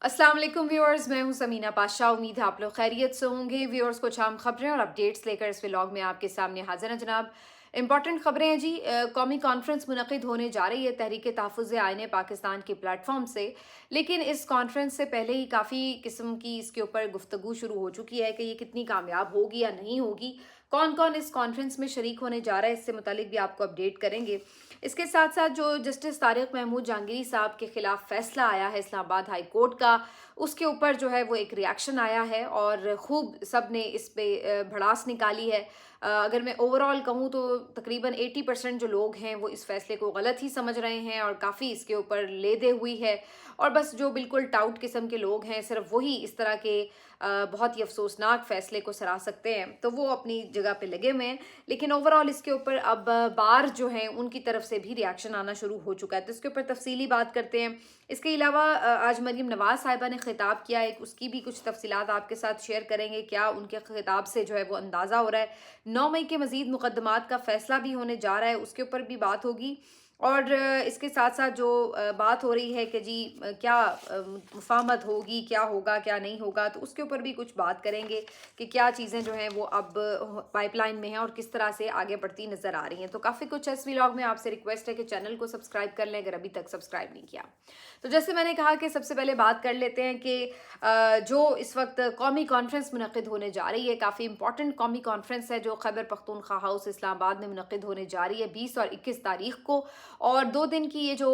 अस्सलाम वालेकुम व्यूअर्स, मैं हूं समीना पाशा। उम्मीद है आप लोग खैरियत से होंगे। व्यूअर्स, कुछ अहम खबरें और अपडेट्स लेकर इस व्लॉग में आपके सामने हाजिर हैं जनाब। इंपॉर्टेंट खबरें हैं जी। कौमी कॉन्फ्रेंस मुनक़िद होने जा रही है तहरीक तहफ़्फ़ुज़ आईन पाकिस्तान के प्लेटफॉर्म से, लेकिन इस कॉन्फ्रेंस से पहले ही काफ़ी किस्म की इसके ऊपर गुफ्तगू शुरू हो चुकी है कि ये कितनी कामयाब होगी या नहीं होगी। कौन कौन इस कॉन्फ्रेंस में शरीक होने जा रहा है, इससे मुतालिक भी आपको अपडेट करेंगे। इसके साथ साथ जो जस्टिस तारिक महमूद जहांगीरी साहब के खिलाफ फैसला आया है इस्लामाबाद हाई कोर्ट का, उसके ऊपर जो है वो एक रिएक्शन आया है और ख़ूब सब ने इस पे भड़ास निकाली है। अगर मैं ओवरऑल कहूँ तो तकरीबन 80% जो लोग हैं वो इस फैसले को गलत ही समझ रहे हैं और काफ़ी इसके ऊपर लेदे हुई है। और बस जो बिल्कुल टाउट किस्म के लोग हैं, सिर्फ वही इस तरह के बहुत ही अफसोसनाक फैसले को सराह सकते हैं, तो वो अपनी जगह पे लगे हुए हैं। लेकिन ओवरऑल इसके ऊपर अब बार जो हैं उनकी तरफ से भी रिएक्शन आना शुरू हो चुका है, तो इसके ऊपर तफसीली बात करते हैं। इसके अलावा आज मरीम नवाज साहिबा ने खिताब किया है, उसकी भी कुछ तफसीलात आपके साथ शेयर करेंगे। क्या उनके खिताब से जो है वो अंदाज़ा हो रहा है। 9 मई के मज़ीद मुकदमात का फैसला भी होने जा रहा है, उसके ऊपर भी बात होगी। और इसके साथ साथ जो बात हो रही है कि जी क्या मुफाहमत होगी, क्या होगा क्या नहीं होगा, तो उसके ऊपर भी कुछ बात करेंगे कि क्या चीज़ें जो हैं वो अब पाइपलाइन में हैं और किस तरह से आगे बढ़ती नज़र आ रही हैं। तो काफ़ी कुछ है इस व्लॉग में। आपसे रिक्वेस्ट है कि चैनल को सब्सक्राइब कर लें अगर अभी तक सब्सक्राइब नहीं किया। तो जैसे मैंने कहा कि सबसे पहले बात कर लेते हैं कि जो इस वक्त कौमी कॉन्फ्रेंस मुनक़िद होने जा रही है, काफ़ी इंपॉर्टेंट कौमी कॉन्फ्रेंस है जो खैबर पख्तूनख्वा हाउस इस्लामाबाद में मुनक़िद होने जा रही है 20 और 21 तारीख को। और 2 दिन की ये जो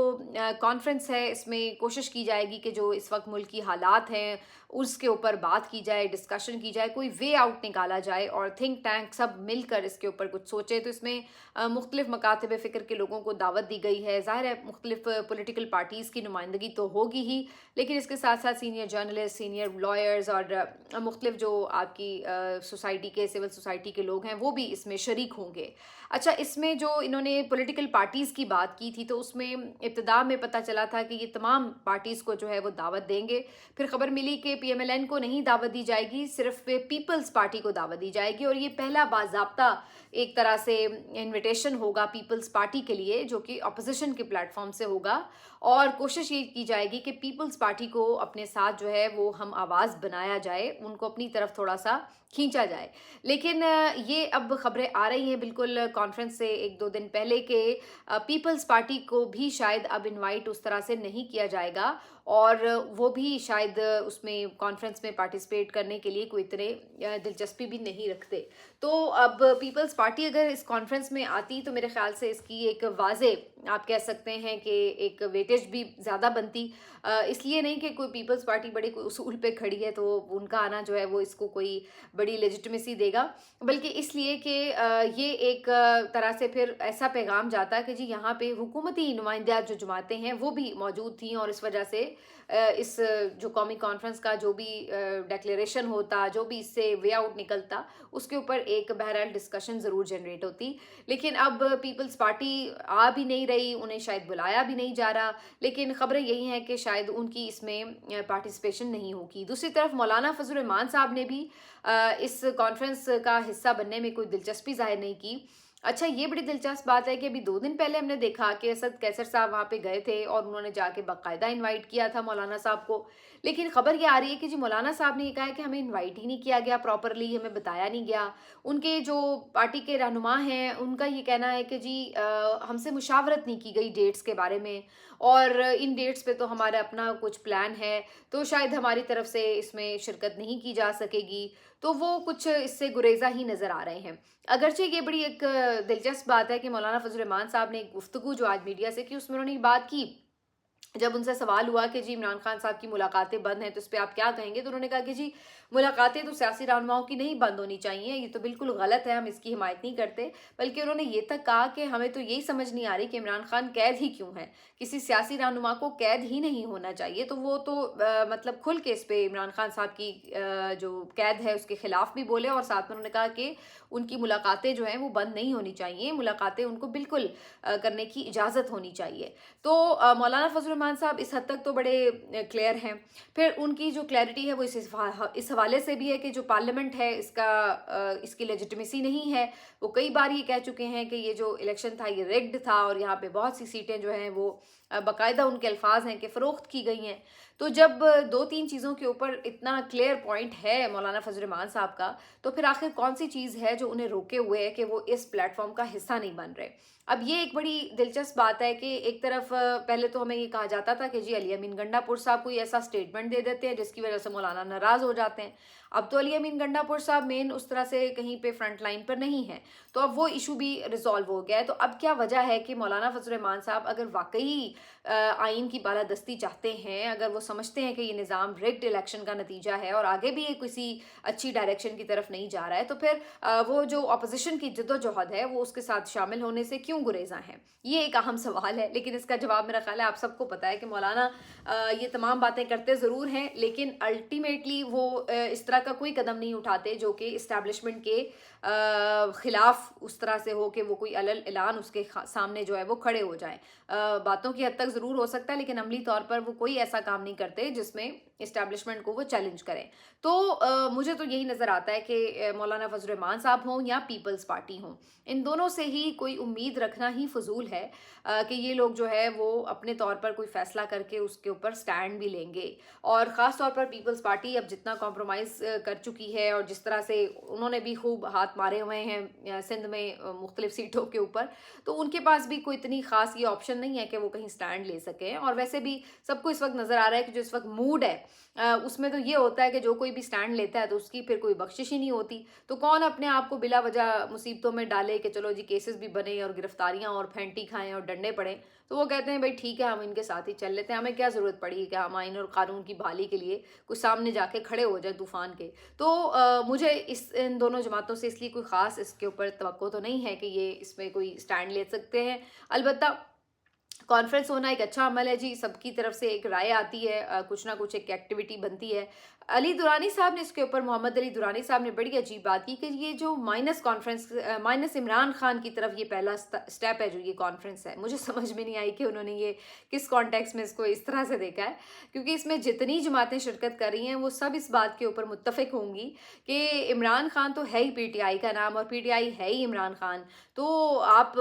कॉन्फ्रेंस है, इसमें कोशिश की जाएगी कि जो इस वक्त मुल्क की हालात हैं उसके ऊपर बात की जाए, डिस्कशन की जाए, कोई वे आउट निकाला जाए और थिंक टैंक सब मिलकर इसके ऊपर कुछ सोचे। तो इसमें मुख्तलिफ मकातब फ़िक्र के लोगों को दावत दी गई है। ज़ाहिर है मुख्तलिफ पोलिटिकल पार्टीज़ की नुमाइंदगी तो होगी ही, लेकिन इसके साथ साथ सीनियर जर्नलिस्ट, सीनियर लॉयर्स और मुख्तलिफ जो आपकी सोसाइटी के, सिविल सोसाइटी के लोग हैं वो भी इसमें शरीक होंगे। अच्छा, इसमें जो इन्होंने पॉलिटिकल पार्टीज़ की बात की थी, तो उसमें इब्तिदा में पता चला था कि ये तमाम पार्टीज़ को जो है वो दावत देंगे। फिर खबर मिली कि पीएमएलएन को नहीं दावत दी जाएगी, सिर्फ पीपल्स पार्टी को दावत दी जाएगी। और ये पहला बाज़ाब्ता एक तरह से इनविटेशन होगा पीपल्स पार्टी के लिए, जो कि अपोजिशन के प्लेटफॉर्म से होगा। और कोशिश ये की जाएगी कि पीपल्स पार्टी को अपने साथ जो है वो हम आवाज़ बनाया जाए, उनको अपनी तरफ थोड़ा सा खींचा जाए। लेकिन ये अब खबरें आ रही हैं बिल्कुल कॉन्फ्रेंस से 1-2 दिन पहले के पीपल्स पार्टी को भी शायद अब इनवाइट उस तरह से नहीं किया जाएगा और वो भी शायद उसमें कॉन्फ्रेंस में पार्टिसिपेट करने के लिए कोई इतने दिलचस्पी भी नहीं रखते। तो अब पीपल्स पार्टी अगर इस कॉन्फ्रेंस में आती तो मेरे ख्याल से इसकी एक वाज़े आप कह सकते हैं कि एक वेटेज भी ज़्यादा बनती। इसलिए नहीं कि कोई पीपल्स पार्टी बड़े कोई उसूल पे खड़ी है तो उनका आना जो है वो इसको कोई बड़ी लेजिटिमेसी देगा, बल्कि इसलिए कि ये एक तरह से फिर ऐसा पैगाम जाता है कि जी यहाँ पे हुकूमती नुमाइंदात जो जमातें हैं वो भी मौजूद थी और इस वजह से इस जो कौमी कॉन्फ्रेंस का जो भी डिक्लेरेशन होता, जो भी इससे वे आउट निकलता, उसके ऊपर एक बहरहाल डिस्कशन ज़रूर जनरेट होती। लेकिन अब पीपल्स पार्टी आ भी नहीं रही, उन्हें शायद बुलाया भी नहीं जा रहा, लेकिन ख़बरें यही हैं कि शायद उनकी इसमें पार्टिसिपेशन नहीं होगी। दूसरी तरफ मौलाना फजल रहमान साहब ने भी इस कॉन्फ्रेंस का हिस्सा बनने में कोई दिलचस्पी ज़ाहिर नहीं की। अच्छा, ये बड़ी दिलचस्प बात है कि अभी 2 दिन पहले हमने देखा कि असद कैसर साहब वहाँ पे गए थे और उन्होंने जाके बाकायदा इनवाइट किया था मौलाना साहब को। लेकिन खबर ये आ रही है कि जी मौलाना साहब ने ये कहा है कि हमें इनवाइट ही नहीं किया गया प्रॉपरली, हमें बताया नहीं गया। उनके जो पार्टी के रहनुमा हैं उनका ये कहना है कि जी हमसे मुशावरत नहीं की गई डेट्स के बारे में और इन डेट्स पे तो हमारा अपना कुछ प्लान है, तो शायद हमारी तरफ से इसमें शिरकत नहीं की जा सकेगी। तो वो कुछ इससे गुरेज़ा ही नज़र आ रहे हैं। अगरचे ये बड़ी एक दिलचस्प बात है कि मौलाना फजल रहमान साहब ने एक गुफ्तगू जो आज मीडिया से की उसमें उन्होंने ये बात की। जब उनसे सवाल हुआ कि जी इमरान खान साहब की मुलाकातें बंद हैं तो इस पे आप क्या कहेंगे, तो उन्होंने कहा कि जी मुलाकातें तो सियासी रहनुमाओं की नहीं बंद होनी चाहिए, ये तो बिल्कुल गलत है, हम इसकी हिमायत नहीं करते। बल्कि उन्होंने ये तक कहा कि हमें तो यही समझ नहीं आ रही कि इमरान खान कैद ही क्यों है, किसी सियासी रहनुमा को कैद ही नहीं होना चाहिए। तो वो तो मतलब खुल के इस पे इमरान खान साहब की जो कैद है उसके खिलाफ भी बोले और साथ में उन्होंने कहा कि उनकी मुलाकातें जो हैं वो बंद नहीं होनी चाहिए, मुलाकातें उनको बिल्कुल करने की इजाज़त होनी चाहिए। तो मौलाना फजल रहमान साहब इस हद तक तो बड़े क्लियर हैं। फिर उनकी जो क्लैरिटी है वो इस हवाले से भी है कि जो पार्लियामेंट है इसका इसकी लेजिटिमेसी नहीं है। वो कई बार ये कह चुके हैं कि ये जो इलेक्शन था ये रिग्ड था और यहाँ पे बहुत सी सीटें जो हैं वो बाकायदा उनके अल्फाज हैं कि फ़रोख्त की गई हैं। तो जब 2-3 चीज़ों के ऊपर इतना क्लियर पॉइंट है मौलाना फजल रहमान साहब का, तो फिर आखिर कौन सी चीज़ है जो उन्हें रोके हुए है कि वो इस प्लेटफॉर्म का हिस्सा नहीं बन रहे। अब ये एक बड़ी दिलचस्प बात है कि एक तरफ पहले तो हमें ये कहा जाता था कि जी अली अमीन गंडापुर साहब कोई ऐसा स्टेटमेंट दे देते हैं जिसकी वजह से मौलाना नाराज़ हो जाते हैं। अब तो अली अमीन गंडापुर साहब मेन उस तरह से कहीं पे फ्रंट लाइन पर नहीं है, तो अब वो इशू भी रिजॉल्व हो गया है। तो अब क्या वजह है कि मौलाना फजल रहमान साहब अगर वाकई आइन की बालादस्ती चाहते हैं, अगर वो समझते हैं कि ये निज़ाम रिग्ड इलेक्शन का नतीजा है और आगे भी ये किसी अच्छी डायरेक्शन की तरफ नहीं जा रहा है, तो फिर वो जो अपोजिशन की जद्दोजहद है वो उसके साथ शामिल होने से क्यों गुरेजा हैं? ये एक अहम सवाल है, लेकिन इसका जवाब मेरा ख्याल है आप सबको पता है कि मौलाना ये तमाम बातें करते ज़रूर हैं, लेकिन अल्टीमेटली वो इस तरह का कोई कदम नहीं उठाते जो कि इस्टेब्लिशमेंट के ख़िलाफ़ उस तरह से हो कि वो कोई अलल ऐलान उसके सामने जो है वो खड़े हो जाएं। बातों की हद तक ज़रूर हो सकता है, लेकिन अमली तौर पर वो कोई ऐसा काम नहीं करते जिसमें इस्टेब्लिशमेंट को वो चैलेंज करें। तो मुझे तो यही नज़र आता है कि मौलाना फजल रहमान साहब हों या पीपल्स पार्टी हों, इन दोनों से ही कोई उम्मीद रखना ही फजूल है कि ये लोग जो है वो अपने तौर पर कोई फ़ैसला करके उसके ऊपर स्टैंड भी लेंगे। और ख़ास तौर पर पीपल्स पार्टी अब जितना कॉम्प्रोमाइज़ कर चुकी है और जिस तरह से उन्होंने भी खूब हाथ मारे हुए हैं सिंध में मुख्तलिफ सीटों के ऊपर, तो उनके पास भी कोई इतनी ख़ास ये ऑप्शन नहीं है कि वो कहीं स्टैंड ले सकें। और वैसे भी सबको इस वक्त नज़र आ रहा है कि जो इस वक्त मूड है उसमें तो ये होता है कि जो कोई भी स्टैंड लेता है तो उसकी फिर कोई बख्शिश ही नहीं होती। तो कौन अपने आप को बिला वजह मुसीबतों में डाले कि चलो जी केसेस भी बने और गिरफ्तारियां और फेंटी खाएं और डंडे पड़ें, तो वो कहते हैं भाई ठीक है हम इनके साथ ही चल लेते हैं, हमें क्या ज़रूरत पड़ी कि हम आइन और कानून की बहाली के लिए कुछ सामने जाके खड़े हो जाए तूफ़ान के। तो मुझे इन दोनों जमातों से इसलिए कोई ख़ास इसके ऊपर तवक्को तो नहीं है कि ये इसमें कोई स्टैंड ले सकते हैं। अलबत्ता कॉन्फ्रेंस होना एक अच्छा अमल है जी, सबकी तरफ से एक राय आती है, कुछ ना कुछ एक एक्टिविटी बनती है। अली दुरानी साहब ने इसके ऊपर, मोहम्मद अली दुरानी साहब ने बड़ी अजीब बात की कि ये जो minus conference minus Imran Khan की तरफ ये पहला स्टेप है जो ये कॉन्फ्रेंस है। मुझे समझ में नहीं आई कि उन्होंने ये किस कॉन्टेक्स्ट में इसको इस तरह से देखा है, क्योंकि इसमें जितनी जमातें शिरकत कर रही हैं वो सब इस बात के ऊपर मुत्तफिक होंगी कि इमरान खान तो है ही पीटीआई का नाम और पीटीआई है ही इमरान खान। तो आप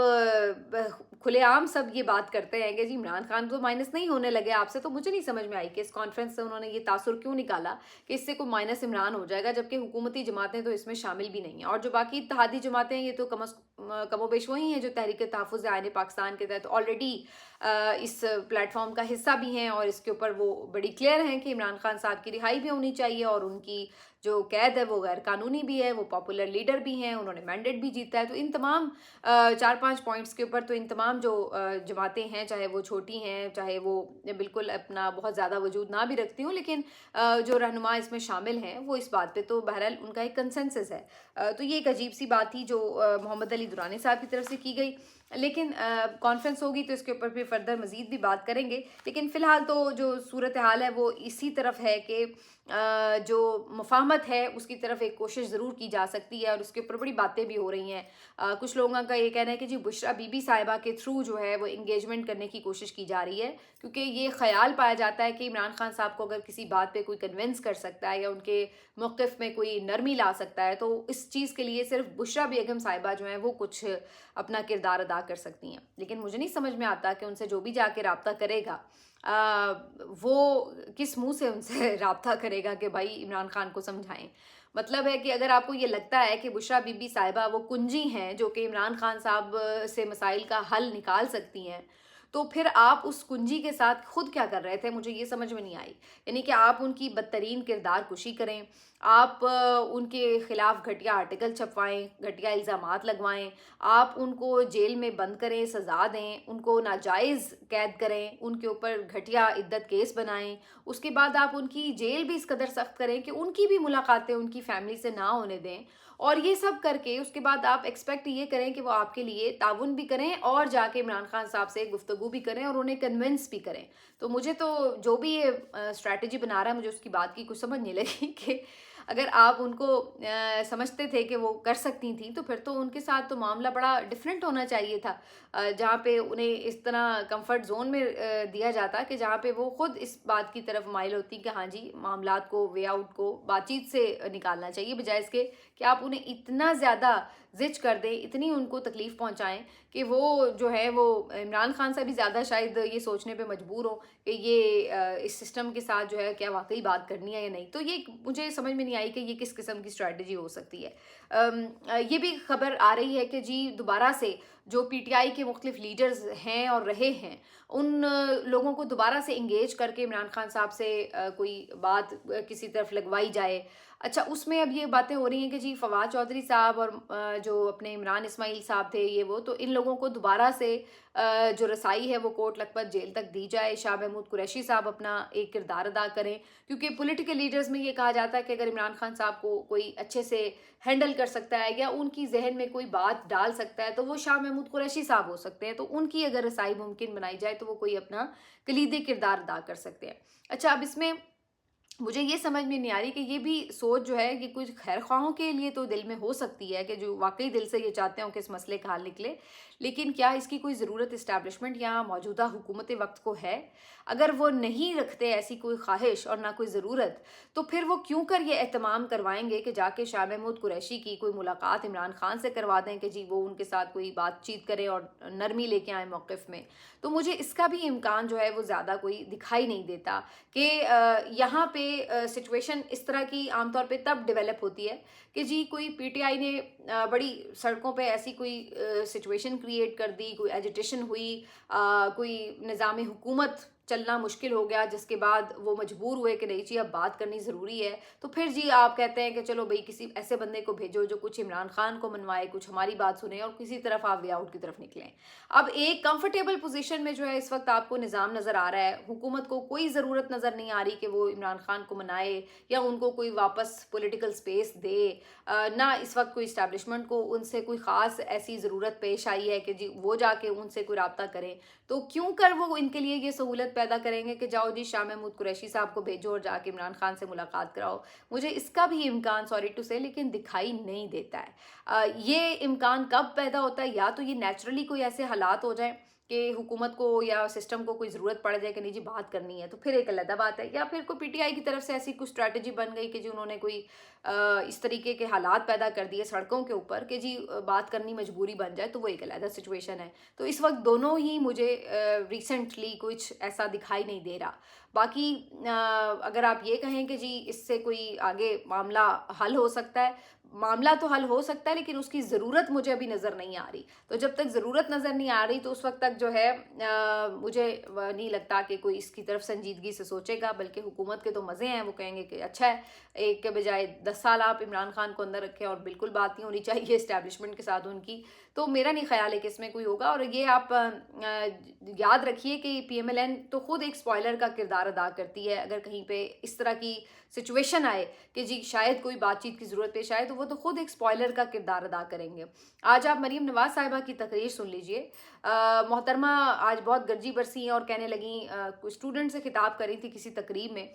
खुलेआम सब ये बात करते हैं कि जी इमरान खान तो माइनस नहीं होने लगे आपसे, तो मुझे नहीं समझ में आई कि इस कॉन्फ्रेंस से उन्होंने ये तासुर क्यों निकाला कि इससे कोई माइनस इमरान हो जाएगा, जबकि हुकूमती जमातें तो इसमें शामिल भी नहीं हैं। और जो बाकी इत्तेहादी जमातें हैं ये तो कमोबेश वही हैं जो तहरीक तहफ़्फ़ुज़ आइन पाकिस्तान के तहत ऑलरेडी इस प्लेटफॉर्म का हिस्सा भी हैं और इसके ऊपर वो बड़ी क्लियर हैं कि इमरान खान साहब की रिहाई भी होनी चाहिए और उनकी जो कैद है वो गैर कानूनी भी है, वो पॉपुलर लीडर भी हैं, उन्होंने मैंडेट भी जीता है। तो इन तमाम 4-5 पॉइंट्स के ऊपर तो इन तमाम जो जमातें हैं, चाहे वो छोटी हैं, चाहे वो बिल्कुल अपना बहुत ज़्यादा वजूद ना भी रखती हूँ, लेकिन जो रहनुमा इसमें शामिल हैं वो इस बात पे तो बहरहाल उनका एक कंसेंसस है। तो ये एक अजीब सी बात थी जो मोहम्मद अली दुरानी साहब की तरफ से की गई। लेकिन कॉन्फ्रेंस होगी तो इसके ऊपर भी फर्दर मज़ीद भी बात करेंगे, लेकिन फ़िलहाल तो जो सूरत हाल है वो इसी तरफ है कि जो मुफाहमत है उसकी तरफ एक कोशिश ज़रूर की जा सकती है और उसके ऊपर बड़ी बातें भी हो रही हैं। कुछ लोगों का ये कहना है कि जी बुशरा बीबी साहिबा के थ्रू जो है वो इंगेजमेंट करने की कोशिश की जा रही है, क्योंकि ये ख्याल पाया जाता है कि इमरान खान साहब को अगर किसी बात पे कोई कन्विंस कर सकता है या उनके मौक़िफ़ में कोई नरमी ला सकता है, तो इस चीज़ के लिए सिर्फ बुशरा बेगम साहिबा जो हैं वो कुछ अपना किरदार अदा कर सकती हैं। लेकिन मुझे नहीं समझ में आता कि उनसे जो भी जाके राब्ता करेगा वो किस मुंह से उनसे राब्ता करेगा कि भाई इमरान खान को समझाएं। मतलब है कि अगर आपको ये लगता है कि बुशरा बीबी साहिबा वो कुंजी हैं जो कि इमरान खान साहब से मसाइल का हल निकाल सकती हैं, तो फिर आप उस कुंजी के साथ खुद क्या कर रहे थे, मुझे ये समझ में नहीं आई। यानी कि आप उनकी बदतरीन किरदार कुशी करें, आप उनके ख़िलाफ़ घटिया आर्टिकल छपवाएं, घटिया इल्ज़ामात लगवाएं, आप उनको जेल में बंद करें, सज़ा दें, उनको नाजायज़ कैद करें, उनके ऊपर घटिया इद्दत केस बनाएं, उसके बाद आप उनकी जेल भी इस कदर सख्त करें कि उनकी भी मुलाकातें उनकी फ़ैमिली से ना होने दें। और ये सब करके उसके बाद आप एक्सपेक्ट ये करें कि वो आपके लिए ताउन भी करें और जाके इमरान खान साहब से गुफ्तगू भी करें और उन्हें कन्विंस भी करें। तो मुझे तो जो भी ये स्ट्रैटेजी बना रहा है मुझे उसकी बात की कुछ समझ नहीं लगी कि اگر آپ ان کو سمجھتے تھے کہ وہ کر سکتی تھیں تو پھر تو ان کے ساتھ تو معاملہ بڑا ڈفرینٹ ہونا چاہیے تھا، جہاں پہ انہیں اس طرح کمفرٹ زون میں دیا جاتا کہ جہاں پہ وہ خود اس بات کی طرف مائل ہوتی کہ ہاں جی معاملات کو، وے آؤٹ کو بات چیت سے نکالنا چاہیے، بجائے اس کے کہ آپ انہیں اتنا زیادہ زج کر دیں، اتنی ان کو تکلیف پہنچائیں کہ وہ جو ہے وہ عمران خان سے بھی زیادہ شاید یہ سوچنے پہ مجبور ہوں کہ یہ اس سسٹم کے ساتھ جو ہے کیا واقعی بات کرنی ہے یا نہیں. تو یہ مجھے سمجھ میں نہیں آئی کہ یہ کس قسم کی اسٹریٹجی ہو سکتی ہے. یہ بھی خبر آ رہی ہے کہ جی دوبارہ سے جو پی ٹی آئی کے مختلف لیڈرز ہیں اور رہے ہیں ان لوگوں کو دوبارہ سے انگیج کر کے عمران خان صاحب سے کوئی بات کسی طرف لگوائی جائے. اچھا اس میں اب یہ باتیں ہو رہی ہیں کہ جی فواد چودھری صاحب اور جو اپنے عمران اسماعیل صاحب تھے یہ وہ، تو ان لوگوں کو دوبارہ سے جو رسائی ہے وہ کوٹ لکھپت جیل تک دی جائے، شاہ محمود قریشی صاحب اپنا ایک کردار ادا کریں، کیونکہ پولیٹیکل لیڈرز میں یہ کہا جاتا ہے کہ اگر عمران خان صاحب کو کوئی اچھے سے ہینڈل کر سکتا ہے یا ان کی ذہن میں کوئی بات ڈال سکتا ہے تو وہ شاہ محمود قریشی صاحب ہو سکتے ہیں. تو ان کی اگر رسائی ممکن بنائی جائے تو وہ کوئی اپنا کلیدی کردار ادا کر سکتے ہیں. اچھا اب اس میں مجھے یہ سمجھ میں نہیں آ رہی کہ یہ بھی سوچ جو ہے کہ کچھ خیر خواہوں کے لیے تو دل میں ہو سکتی ہے کہ جو واقعی دل سے یہ چاہتے ہوں کہ اس مسئلے کا حل نکلے، لیکن کیا اس کی کوئی ضرورت اسٹیبلشمنٹ یا موجودہ حکومت وقت کو ہے؟ اگر وہ نہیں رکھتے ایسی کوئی خواہش اور نہ کوئی ضرورت تو پھر وہ کیوں کر یہ اہتمام کروائیں گے کہ جا کے شاہ محمود قریشی کی کوئی ملاقات عمران خان سے کروا دیں کہ جی وہ ان کے ساتھ کوئی بات چیت کرے اور نرمی لے کے آئیں موقف میں. تو مجھے اس کا بھی امکان جو ہے وہ زیادہ کوئی دکھائی نہیں دیتا کہ یہاں پہ سچویشن اس طرح کی عام طور پہ تب ڈیولپ ہوتی ہے کہ جی کوئی پی ٹی آئی نے بڑی سڑکوں پہ ایسی کوئی سچویشن کریٹ کر دی، کوئی ایجیٹیشن ہوئی، کوئی نظام حکومت چلنا مشکل ہو گیا، جس کے بعد وہ مجبور ہوئے کہ نہیں جی اب بات کرنی ضروری ہے. تو پھر جی آپ کہتے ہیں کہ چلو بھئی کسی ایسے بندے کو بھیجو جو کچھ عمران خان کو منوائے، کچھ ہماری بات سنے اور کسی طرف آپ وے آؤٹ کی طرف نکلیں. اب ایک کمفرٹیبل پوزیشن میں جو ہے اس وقت آپ کو نظام نظر آ رہا ہے، حکومت کو کوئی ضرورت نظر نہیں آ رہی کہ وہ عمران خان کو منائے یا ان کو کوئی واپس پولیٹیکل سپیس دے، نہ اس وقت کوئی اسٹیبلشمنٹ کو ان سے کوئی خاص ایسی ضرورت پیش آئی ہے کہ جی وہ جا کے ان سے کوئی رابطہ کریں. تو کیوں کر وہ ان کے لیے یہ سہولت پیدا کریں گے کہ جاؤ جی شاہ محمود قریشی صاحب کو بھیجو اور جا کے عمران خان سے ملاقات کراؤ. مجھے اس کا بھی امکان سوری ٹو سے لیکن دکھائی نہیں دیتا ہے. یہ امکان کب پیدا ہوتا ہے؟ یا تو یہ نیچرلی کوئی ایسے حالات ہو جائیں کہ حکومت کو یا سسٹم کو کوئی ضرورت پڑ جائے کہ نہیں جی بات کرنی ہے تو پھر ایک علیحدہ بات ہے، یا پھر کوئی پی ٹی آئی کی طرف سے ایسی کوئی اسٹریٹجی بن گئی کہ جی انہوں نے کوئی اس طریقے کے حالات پیدا کر دیے سڑکوں کے اوپر کہ جی بات کرنی مجبوری بن جائے، تو وہ ایک علیحدہ سچویشن ہے. تو اس وقت دونوں ہی مجھے ریسنٹلی کچھ ایسا دکھائی نہیں دے رہا. باقی اگر آپ یہ کہیں کہ جی اس سے کوئی آگے معاملہ حل ہو سکتا ہے، معاملہ تو حل ہو سکتا ہے لیکن اس کی ضرورت مجھے ابھی نظر نہیں آ رہی. تو جب تک ضرورت نظر نہیں آ رہی تو اس وقت تک جو ہے مجھے نہیں لگتا کہ کوئی اس کی طرف سنجیدگی سے سوچے گا، بلکہ حکومت کے تو مزے ہیں، وہ کہیں گے کہ اچھا ہے ایک کے بجائے 10 سال آپ عمران خان کو اندر رکھیں اور بالکل بات نہیں ہونی چاہیے اسٹیبلشمنٹ کے ساتھ ان کی. تو میرا نہیں خیال ہے کہ اس میں کوئی ہوگا. اور یہ آپ یاد رکھیے کہ پی ایم ایل این تو خود ایک اسپوائلر کا کردار ادا کرتی ہے. اگر کہیں پہ اس طرح کی سچویشن آئے کہ جی شاید کوئی بات چیت کی ضرورت پیش آئے تو وہ تو خود ایک اسپوائلر کا کردار ادا کریں گے. آج آپ مریم نواز صاحبہ کی تقریر سن لیجئے. محترمہ آج بہت گرجی برسی ہیں اور کہنے لگیں، کچھ اسٹوڈنٹ سے خطاب کری تھی کسی تقریب میں،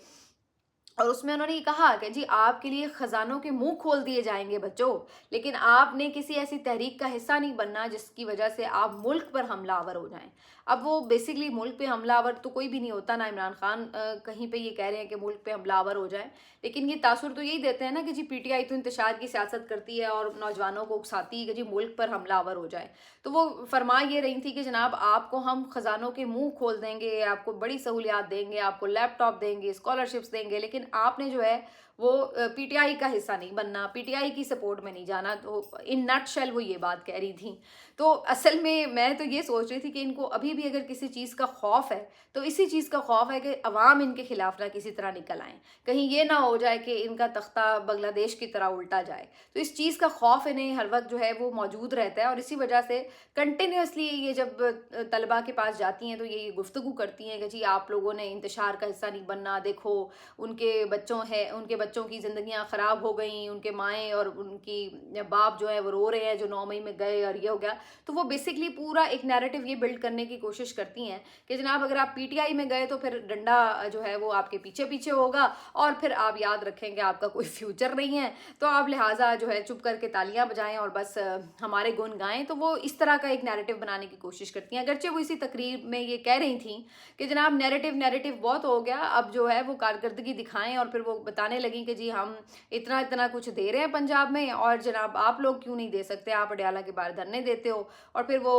اور اس میں انہوں نے یہ کہا کہ جی آپ کے لیے خزانوں کے منہ کھول دیے جائیں گے بچوں، لیکن آپ نے کسی ایسی تحریک کا حصہ نہیں بننا جس کی وجہ سے آپ ملک پر حملہ آور ہو جائیں. اب وہ بیسکلی ملک پہ حملہ آور تو کوئی بھی نہیں ہوتا، نہ عمران خان کہیں پہ یہ کہہ رہے ہیں کہ ملک پہ حملہ آور ہو جائیں، لیکن یہ تاثر تو یہی دیتے ہیں نا کہ جی پی ٹی آئی تو انتشار کی سیاست کرتی ہے اور نوجوانوں کو اکساتی ہے کہ جی ملک پر حملہ آور ہو جائے. تو وہ فرما یہ رہی تھی کہ جناب آپ کو ہم خزانوں کے منہ کھول دیں گے، آپ کو بڑی سہولیات دیں گے، آپ کو لیپ ٹاپ دیں گے، اسکالرشپس دیں گے، لیکن آپ نے جو ہے وہ پی ٹی آئی کا حصہ نہیں بننا، پی ٹی آئی کی سپورٹ میں نہیں جانا. تو ان نٹ شیل وہ یہ بات کہہ رہی تھیں. تو اصل میں تو یہ سوچ رہی تھی کہ ان کو ابھی بھی اگر کسی چیز کا خوف ہے تو اسی چیز کا خوف ہے کہ عوام ان کے خلاف نہ کسی طرح نکل آئیں، کہیں یہ نہ ہو جائے کہ ان کا تختہ بنگلہ دیش کی طرح الٹا جائے. تو اس چیز کا خوف انہیں ہر وقت جو ہے وہ موجود رہتا ہے، اور اسی وجہ سے کنٹینیوسلی یہ جب طلباء کے پاس جاتی ہیں تو یہ گفتگو کرتی ہیں کہ جی آپ لوگوں نے انتشار کا حصہ نہیں بننا، دیکھو ان کے उनके बच्चों की ज़िंदगियां ख़राब हो गई, उनके माएँ और उनकी बाप जो है वो रो रहे हैं जो 9 मई में गए और ये हो गया। तो वो बेसिकली पूरा एक नैरेटिव ये बिल्ड करने की कोशिश करती हैं कि जनाब अगर आप पीटीआई में गए तो फिर डंडा जो है वो आपके पीछे पीछे होगा और फिर आप याद रखेंगे आपका कोई फ्यूचर नहीं है, तो आप लिहाजा जो है चुप करके तालियां बजाएं और बस हमारे गुण गाएं। तो वो इस तरह का एक नैरेटिव बनाने की कोशिश करती हैं। अगरचे वो इसी तकरीर में ये कह रही थी कि जनाब नैरेटिव बहुत हो गया, अब जो है वो कारकर्दगी दिखाएं। और फिर वो बताने लगी कि जी हम इतना इतना कुछ दे रहे हैं पंजाब में और जनाब आप लोग क्यों नहीं दे सकते, आप अडयाला के बाहर धरने देते हो। और फिर वो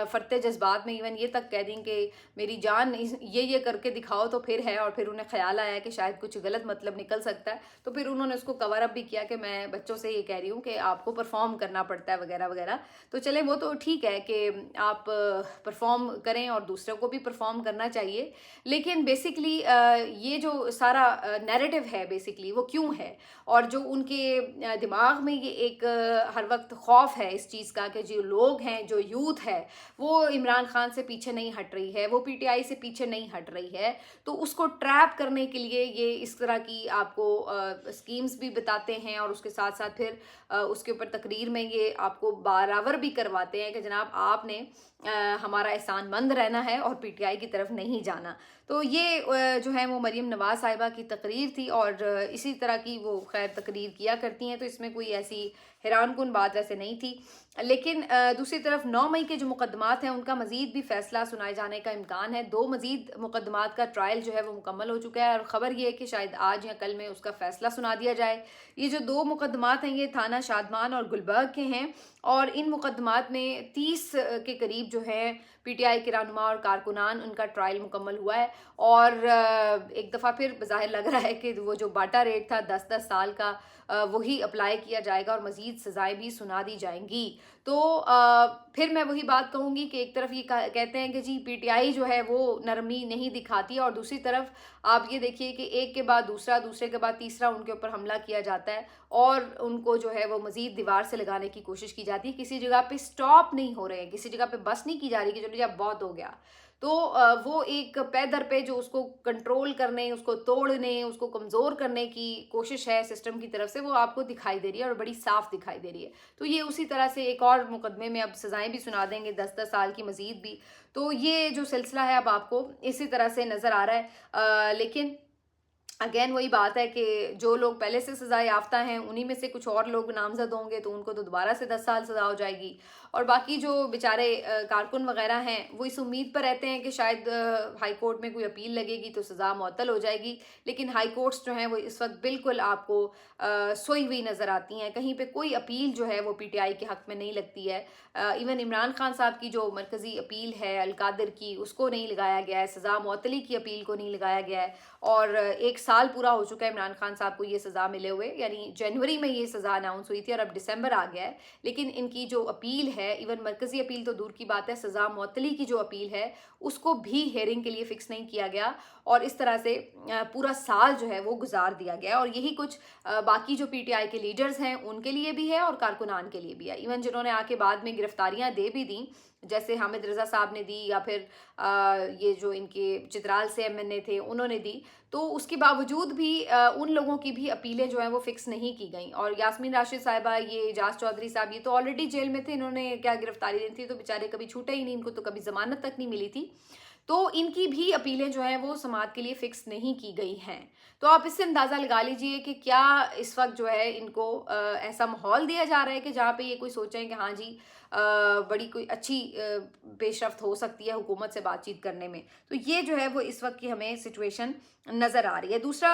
फरते जज्बात में इवन ये तक कह दी कि मेरी जान ये करके दिखाओ तो फिर है। और फिर उन्हें ख्याल आया कि शायद कुछ गलत मतलब निकल सकता है, तो फिर उन्होंने उसको कवर अप भी किया कि मैं बच्चों से ये कह रही हूँ कि आपको परफॉर्म करना पड़ता है वगैरह वगैरह। तो चले वो तो ठीक है कि आप परफॉर्म करें और दूसरों को भी परफॉर्म करना चाहिए, लेकिन बेसिकली ये जो सारा नैरेटिव है बेसिकली वो क्यों है, और जो उनके दिमाग में ये एक हर वक्त खौफ है इस चीज़ का कि जो लोग हैं, जो यूथ है वो इमरान खान से पीछे नहीं हट रही है, वो पीटीआई से पीछे नहीं हट रही है, तो उसको ट्रैप करने के लिए ये इस तरह की आपको स्कीम्स भी बताते हैं और उसके साथ साथ फिर उसके ऊपर तकरीर में ये आपको बराबर भी करवाते हैं कि जनाब आपने हमारा एहसानमंद रहना है और पीटीआई की तरफ नहीं जाना। तो ये जो है वो मरीम नवाज साहिबा की तकरीर थी और इसी तरह की वो खैर तकरीर किया करती हैं, तो इसमें कोई ऐसी हैरानकुन बात वैसे नहीं थी। लेकिन दूसरी तरफ 9 मई के जो मुकदमात हैं उनका मज़ीद भी फ़ैसला सुनाए जाने का इम्कान है। 2 मज़ीद मुकदमात का ट्रायल जो है वो मुकम्मल हो चुका है और ख़बर ये है कि शायद आज या कल में उसका फ़ैसला सुना दिया जाए। ये जो 2 मुकदमात हैं ये थाना शादमान और गुलबर्ग के हैं और इन मुकदमात में 30 के करीब जो है पीटीआई के रहनुमा और कारकुनान उनका ट्रायल मुकम्मल हुआ है। और एक दफ़ा फिर ज़ाहिर लग रहा है कि वो जो बाटा रेट था 10-10 साल का वही अप्लाई किया जाएगा और मज़ीद सज़ाएँ भी सुना दी जाएंगी। तो फिर मैं वही बात कहूँगी कि एक तरफ ये कहते हैं कि जी पीटीआई जो है वो नरमी नहीं दिखाती और दूसरी तरफ आप ये देखिए कि एक के बाद दूसरा, दूसरे के बाद तीसरा उनके ऊपर हमला किया जाता है और उनको जो है वो मज़ीद दीवार से लगाने की कोशिश की जाती है। किसी जगह पे स्टॉप नहीं हो रहे हैं, किसी जगह पे बस नहीं की जा रही कि चलो जी अब बहुत हो गया। तो वो एक पैदर पे जो उसको कंट्रोल करने, उसको तोड़ने, उसको कमज़ोर करने की कोशिश है सिस्टम की तरफ से, वो आपको दिखाई दे रही है और बड़ी साफ दिखाई दे रही है। तो ये उसी तरह से एक और मुकदमे में अब सज़ाएं भी सुना देंगे 10-10 साल की मज़ीद भी। तो ये जो सिलसिला है अब आपको इसी तरह से नज़र आ रहा है। लेकिन अगेन वही बात है कि जो लोग पहले से सज़ा याफ्ता हैं उन्हीं में से कुछ और लोग नामजद होंगे तो उनको तो दोबारा से 10 साल सज़ा हो जाएगी और बाकी जो बेचारे कारकुन वगैरह हैं वो इस उम्मीद पर रहते हैं कि शायद हाई कोर्ट में कोई अपील लगेगी तो सज़ा मुअत्तल हो जाएगी। लेकिन हाई कोर्ट्स जो हैं वो इस वक्त बिल्कुल आपको सोई हुई नज़र आती हैं, कहीं पे कोई अपील जो है वो पीटीआई के हक़ में नहीं लगती है। इवन इमरान खान साहब की जो मरकज़ी अपील है अलकादिर की उसको नहीं लगाया गया है, सज़ा मुअत्तली की अपील को नहीं लगाया गया है और 1 साल पूरा हो चुका है इमरान खान साहब को ये सज़ा मिले हुए, यानी जनवरी में ये सज़ा अनाउंस हुई थी और अब दिसंबर आ गया है। लेकिन इनकी जो अपील है, इवन मरकज़ी अपील तो दूर की बात है, सज़ा मुअत्तली की जो अपील है उसको भी हेयरिंग के लिए फ़िक्स नहीं किया गया और इस तरह से पूरा साल जो है वो गुजार दिया गया। और यही कुछ बाकी जो पीटीआई के लीडर्स हैं उनके लिए भी है और कारकुनान के लिए भी है। इवन जिन्होंने आके बाद में गिरफ्तारियां दे भी दी, जैसे हामिद रज़ा साहब ने दी या फिर ये जो इनके चित्राल से एमएनए थे उन्होंने दी, तो उसके बावजूद भी उन लोगों की भी अपीलें जो हैं वो फ़िक्स नहीं की गई। और यास्मीन राशिद साहिबा, ये एजाज चौधरी साहब, ये तो ऑलरेडी जेल में थे, इन्होंने क्या गिरफ्तारी दी थी, तो बेचारे कभी छूटे ही नहीं, इनको तो कभी ज़मानत तक नहीं मिली थी। तो इनकी भी अपीलें जो हैं वो समाअत के लिए फ़िक्स नहीं की गई हैं। तो आप इससे अंदाज़ा लगा लीजिए कि क्या इस वक्त जो है इनको ऐसा माहौल दिया जा रहा है कि जहाँ पे ये कोई सोचें कि हाँ जी बड़ी कोई अच्छी पेशरफ्त हो सकती है हुकूमत से बातचीत करने में। तो ये जो है वो इस वक्त की हमें सिचुएशन नज़र आ रही है। दूसरा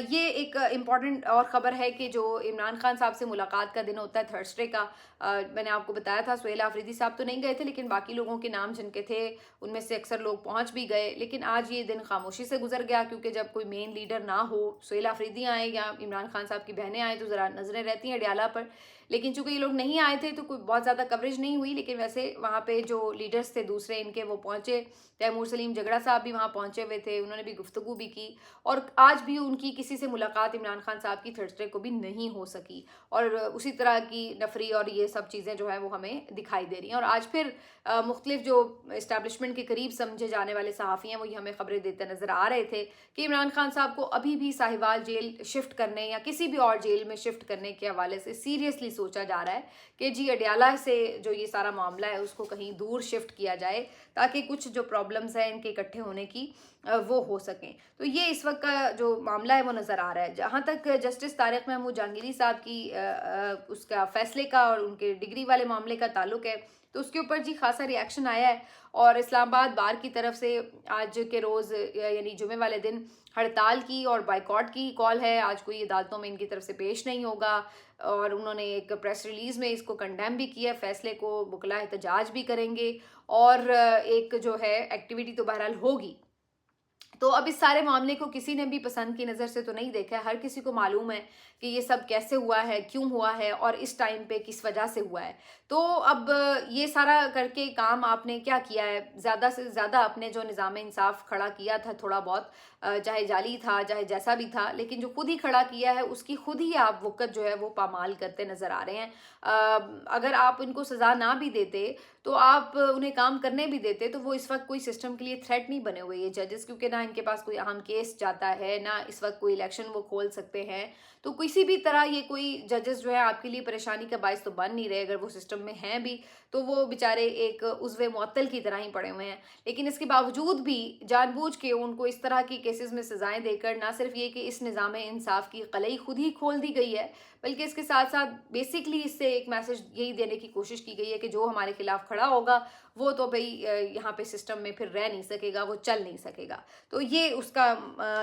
ये एक इम्पॉर्टेंट और ख़बर है कि जो इमरान खान साहब से मुलाकात का दिन होता है थर्सडे का, मैंने आपको बताया था सुहेल आफरीदी साहब तो नहीं गए थे, लेकिन बाकी लोगों के नाम जिनके थे उनमें से अक्सर लोग पहुंच भी गए। लेकिन आज ये दिन खामोशी से गुजर गया क्योंकि जब कोई मेन लीडर ना हो, सुहेल आफरीदी आए या इमरान खान साहब की बहनें आए तो ज़रा नज़रें रहती हैं अडयाला पर। لیکن چونکہ یہ لوگ نہیں آئے تھے تو کوئی بہت زیادہ کوریج نہیں ہوئی، لیکن ویسے وہاں پہ جو لیڈرز تھے دوسرے ان کے وہ پہنچے، تیمور سلیم جگڑا صاحب بھی وہاں پہنچے ہوئے تھے، انہوں نے بھی گفتگو بھی کی، اور آج بھی ان کی کسی سے ملاقات عمران خان صاحب کی تھرسڈے کو بھی نہیں ہو سکی، اور اسی طرح کی نفری اور یہ سب چیزیں جو ہیں وہ ہمیں دکھائی دے رہی ہیں۔ اور آج پھر مختلف جو اسٹیبلشمنٹ کے قریب سمجھے جانے والے صحافی ہیں وہ یہ ہمیں خبریں دیتے نظر آ رہے تھے کہ عمران خان صاحب کو ابھی بھی ساہیوال جیل شفٹ کرنے یا کسی بھی اور جیل میں شفٹ کرنے کے حوالے سے سیریسلی سوچا جا رہا ہے کہ جی اڈیالہ سے جو یہ سارا معاملہ ہے اس کو کہیں دور شفٹ کیا جائے تاکہ کچھ جو پرابلمز ہیں ان کے اکٹھے ہونے کی وہ ہو سکیں۔ تو یہ اس وقت کا جو معاملہ ہے وہ نظر آ رہا ہے۔ جہاں تک جسٹس طارق محمود جہانگیری صاحب کی اس کا فیصلے کا اور ان کے ڈگری والے معاملے کا تعلق ہے تو اس کے اوپر جی خاصا ری ایکشن آیا ہے، اور اسلام آباد بار کی طرف سے آج کے روز یعنی جمعے والے دن ہڑتال کی اور بائیکاٹ کی کال ہے، آج کوئی عدالتوں میں ان کی طرف سے پیش نہیں ہوگا، اور انہوں نے ایک پریس ریلیز میں اس کو کنڈیم بھی کیا، فیصلے کو وکلاء احتجاج بھی کریں گے، اور ایک جو ہے ایکٹیویٹی تو بہرحال ہوگی۔ تو اب اس سارے معاملے کو کسی نے بھی پسند کی نظر سے تو نہیں دیکھا ہے، ہر کسی کو معلوم ہے کہ یہ سب کیسے ہوا ہے، کیوں ہوا ہے، اور اس ٹائم پہ کس وجہ سے ہوا ہے۔ تو اب یہ سارا کر کے کام آپ نے کیا کیا ہے، زیادہ سے زیادہ اپنے جو نظام انصاف کھڑا کیا تھا تھوڑا بہت، چاہے جعلی تھا چاہے جیسا بھی تھا، لیکن جو خود ہی کھڑا کیا ہے اس کی خود ہی آپ وقت جو ہے وہ پامال کرتے نظر آ رہے ہیں۔ اگر آپ ان کو سزا نہ بھی دیتے تو آپ انہیں کام کرنے بھی دیتے تو وہ اس وقت کوئی سسٹم کے لیے تھریٹ نہیں بنے ہوئے یہ ججز، کیونکہ نہ ان کے پاس کوئی اہم کیس جاتا ہے، نہ اس وقت کوئی الیکشن وہ کھول سکتے ہیں، تو کسی بھی طرح یہ کوئی ججز جو ہے آپ کے لیے پریشانی کا باعث تو بن نہیں رہے، اگر وہ سسٹم میں ہیں بھی تو وہ بیچارے ایک عضو معطل کی طرح ہی پڑے ہوئے ہیں۔ لیکن اس کے باوجود بھی جان بوجھ کے ان کو اس طرح کی کیسز میں سزائیں دے کر نہ صرف یہ کہ اس نظام انصاف کی قلعی خود ہی کھول دی گئی ہے، بلکہ اس کے ساتھ ساتھ بیسکلی اس سے ایک میسج یہی دینے کی کوشش کی گئی ہے کہ جو ہمارے خلاف کھڑا ہوگا وہ تو بھئی یہاں پہ سسٹم میں پھر رہ نہیں سکے گا، وہ چل نہیں سکے گا۔ تو یہ اس کا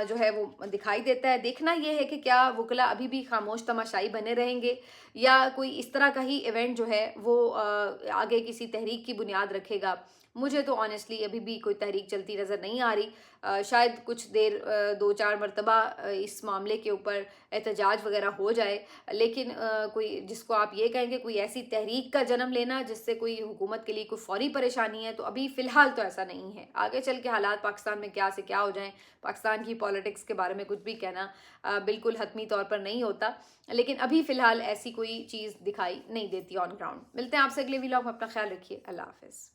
جو ہے وہ دکھائی دیتا ہے۔ دیکھنا یہ ہے کہ کیا وکلاء ابھی بھی خاموش تماشائی بنے رہیں گے یا کوئی اس طرح کا ہی ایونٹ جو ہے وہ آگے کسی تحریک کی بنیاد رکھے گا۔ مجھے تو آنیسٹلی ابھی بھی کوئی تحریک چلتی نظر نہیں آ رہی، شاید کچھ دیر 2-4 مرتبہ اس معاملے کے اوپر احتجاج وغیرہ ہو جائے، لیکن کوئی جس کو آپ یہ کہیں کہ کوئی ایسی تحریک کا جنم لینا جس سے کوئی حکومت کے لیے کوئی فوری پریشانی ہے، تو ابھی فی الحال تو ایسا نہیں ہے۔ آگے چل کے حالات پاکستان میں کیا سے کیا ہو جائیں، پاکستان کی پالیٹکس کے بارے میں کچھ بھی کہنا بالکل حتمی طور پر نہیں ہوتا، لیکن ابھی فی الحال ایسی کوئی چیز دکھائی نہیں دیتی آن گراؤنڈ۔ ملتے ہیں آپ سے اگلے ویلاگ میں، اپنا خیال رکھیے، اللہ حافظ۔